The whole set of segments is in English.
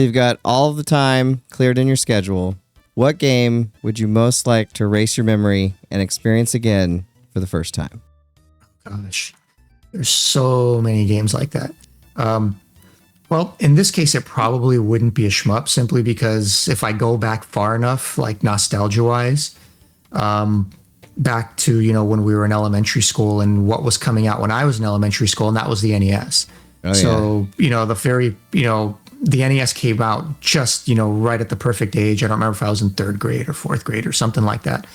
You've got all of the time cleared in your schedule. What game would you most like to erase your memory and experience again for the first time? Gosh, there's so many games like that. Well, in this case, it probably wouldn't be a shmup simply because if I go back far enough, like nostalgia-wise, back to, when we were in elementary school and what was coming out when I was in elementary school, and that was the NES. Oh, so, the NES came out just, right at the perfect age. I don't remember if I was in third grade or fourth grade or something like that.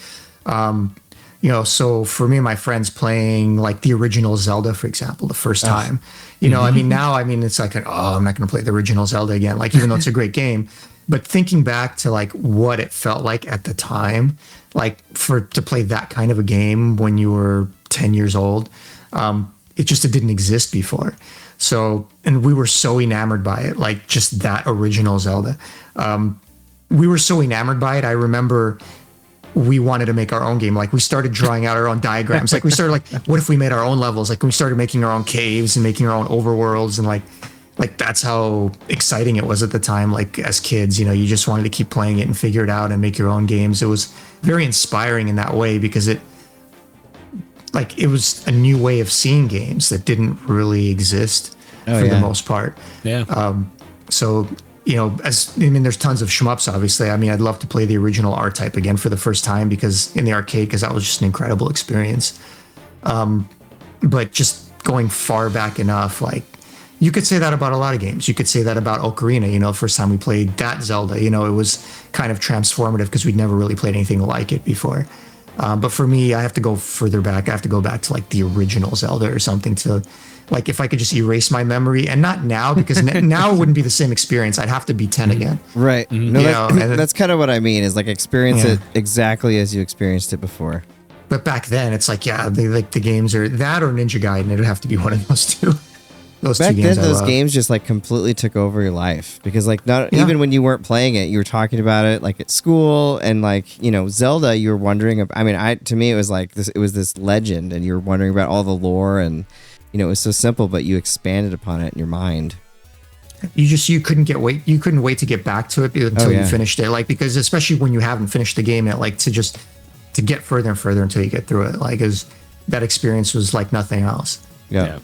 So for me and my friends playing like the original Zelda, for example, the first time, now, it's like, I'm not going to play the original Zelda again. Like, even though it's a great game, but thinking back to like what it felt like at the time, like to play that kind of a game when you were 10 years old, it didn't exist before. So, and we were so enamored by it, like just that original Zelda. We were so enamored by it. I remember we wanted to make our own game. Like, we started drawing out our own diagrams. Like, we started like, what if we made our own levels? Like, we started making our own caves and making our own overworlds, and like that's how exciting it was at the time. Like, as kids, you just wanted to keep playing it and figure it out and make your own games. It was very inspiring in that way because it was a new way of seeing games that didn't really exist for the most part. Yeah. So, there's tons of shmups, obviously. I'd love to play the original R-Type again for the first time in the arcade, because that was just an incredible experience. But just going far back enough, like, you could say that about a lot of games. You could say that about Ocarina, the first time we played that Zelda, it was kind of transformative because we'd never really played anything like it before. But for me, I have to go further back. I have to go back to like the original Zelda or something to, like, if I could just erase my memory, and not now, because now it wouldn't be the same experience. I'd have to be 10 again. Right. No, that's kind of what I mean, is like experience it exactly as you experienced it before. But back then, it's like, the games are that or Ninja Gaiden. It'd have to be one of those two. Back then, those games just like completely took over your life, because like even when you weren't playing it, you were talking about it like at school, and like, Zelda, you were wondering. To me, it was like this. It was this legend, and you were wondering about all the lore, and it was so simple, but you expanded upon it in your mind. You couldn't wait to get back to it until you finished it. Like, because especially when you haven't finished the game yet, like to get further and further until you get through it. Like, that experience was like nothing else. Yeah.